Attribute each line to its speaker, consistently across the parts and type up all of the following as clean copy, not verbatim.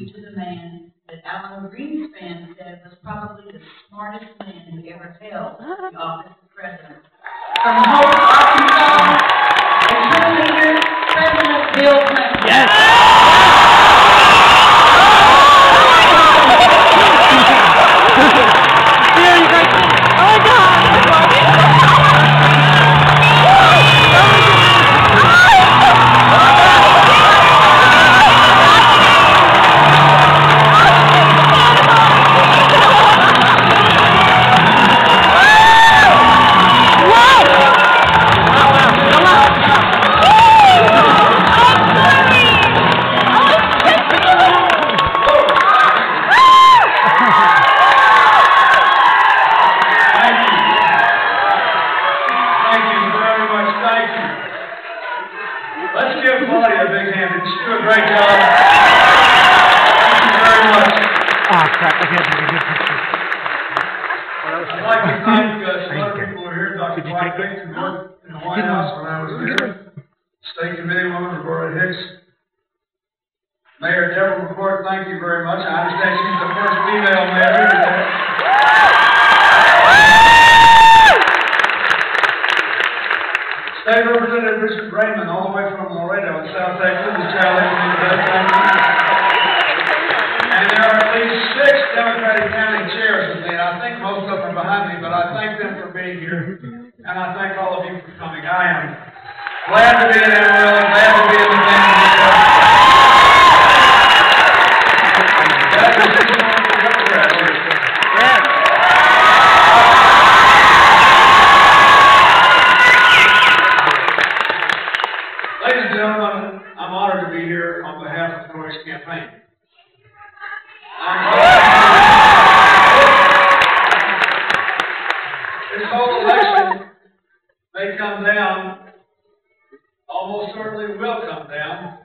Speaker 1: to the man that Alan Greenspan said was probably the smartest man who ever held the office of president. From Hope, Arkansas, the leader, President Bill Clinton.
Speaker 2: Yes!
Speaker 3: Mayor Deborah McCourt, thank you very much. I understand she's the first female mayor today. State Representative Richard Raymond, all the way from Laredo in South Texas, is challenging me today. Thank you. And there are at least 6 Democratic county chairs with me, and I think most of them are behind me, but I thank them for being here, and I thank all of you for coming. I am glad to be in Amarillo, glad to be in the family. Ladies and gentlemen, I'm honored to be here on behalf of the Norris campaign. This whole election may come down, almost certainly will come down,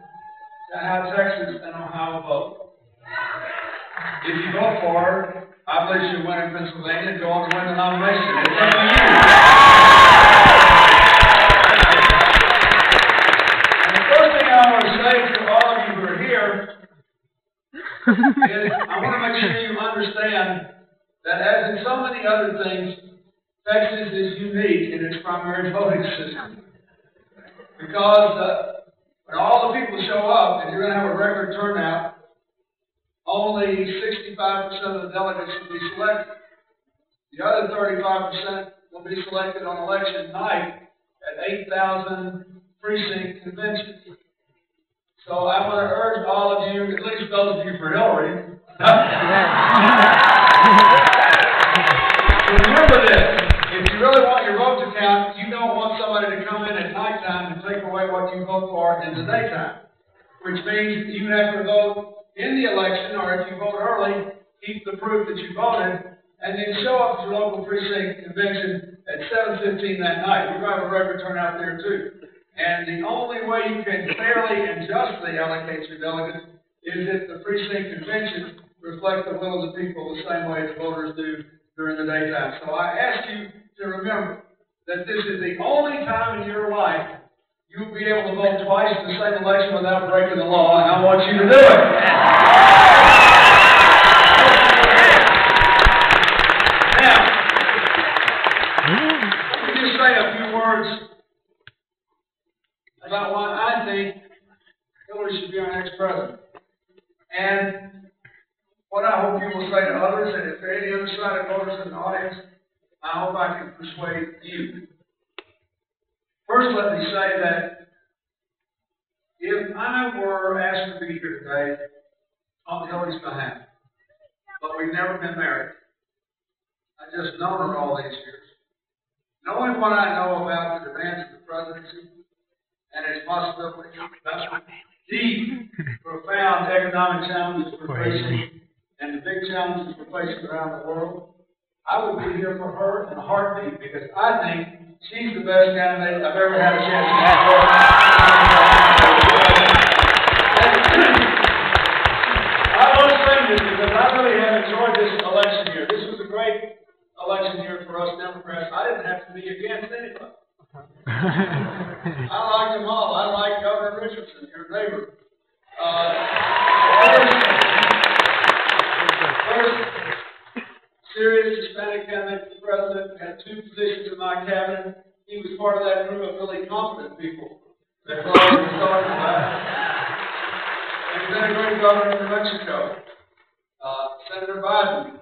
Speaker 3: to how Texas and Ohio vote. If you vote for her, I believe she'll win in Pennsylvania and go on to win the nomination. It's up to you. And the first thing I want to say to all of you who are here is I want to make sure you understand that as in so many other things, Texas is unique in its primary voting system. Because when all the people show up and you're going to have a record turnout, only 65% of the delegates will be selected. The other 35% will be selected on election night at 8,000 precinct conventions. So I want to urge all of you, at least those of you for Hillary, remember this. If you really want your vote to count, you don't want somebody to come in at nighttime and take away what you vote for in the daytime, which means you have to vote in the election, or if you vote early, keep the proof that you voted, and then show up at your local precinct convention at 7:15 that night. We're going to have a record turnout there too. And the only way you can fairly and justly allocate your delegates is if the precinct conventions reflect the will of the people the same way as voters do during the daytime. So I ask you to remember that this is the only time in your life you'll be able to vote twice in the same election without breaking the law, and I want you to do it. Now, let me just say a few words about why I think Hillary should be our next president. And what I hope you will say to others, and if there are any undecided voters in the audience, I hope I can persuade you. First, let me say that if I were asked to be here today on Hillary's behalf, but we've never been married, I've just known her all these years, knowing what I know about the demands of the presidency and its possibilities, about the deep, profound economic challenges we're facing and the big challenges we're facing around the world, I would be here for her in a heartbeat because I think she's the best candidate I've ever had a chance to support. I want to say this because I really have enjoyed this election year. This was a great election year for us Democrats. I didn't have to be against anybody. I like them all. I like Governor Richardson, your neighbor. Senate candidate for president, had 2 positions in my cabinet. He was part of that group of really competent people that Carlos was talking about. And he's been a great governor in New Mexico. Senator Biden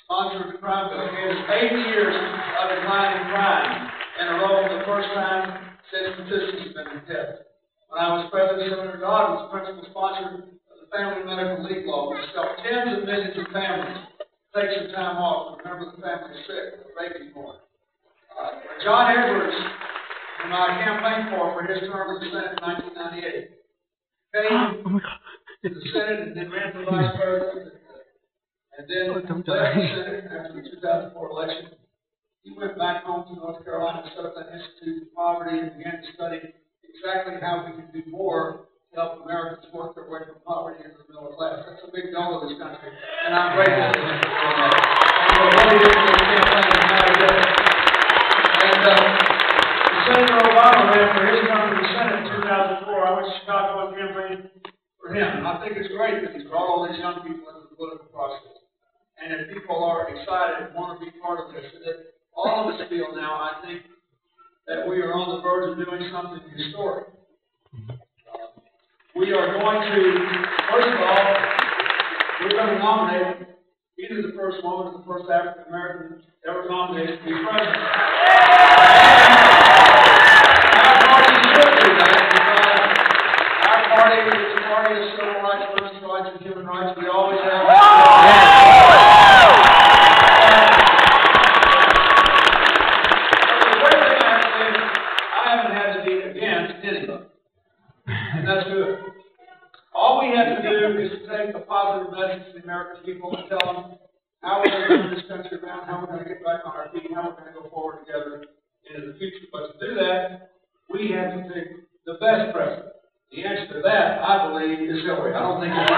Speaker 3: sponsored the crime bill. He gave us 80 years of declining crime in a row for the first time since statistics have been kept. When I was president, Senator Dodd was principal sponsor of the Family Medical Leave Law, which helped tens of millions of families take some time off to remember the family sick or baby born. John Edwards, whom I campaigned for his term in the Senate in 1998, came to the Senate and then ran for vice president, and then left the Senate after the 2004 election. He went back home to North Carolina and set up that Institute of Poverty and began to study exactly how we can do more to help Americans work their way from poverty into the middle class. That's a big goal of this country, and I'm grateful to him for doing that. And we're ready to campaign tonight. And Senator Obama ran for his term in the Senate in 2004. I went to Chicago and campaigned for him. And I think it's great that he's brought all these young people into the political process. And if people are excited and want to be part of this, and that all of us feel now, I think, that we are on the verge of doing something historic. We are going to, first of all, we're going to nominate either the first woman or the first African American ever nominated to be president. Our party should do that because our party is the party of civil rights, women's rights, and human rights. We always have. And that's good. All we have to do is to take a positive message to the American people and tell them how we're going to turn this country around, how we're going to get back on our feet, how we're going to go forward together into the future. But to do that, we have to pick the best president. The answer to that, I believe, is Hillary. I don't think it's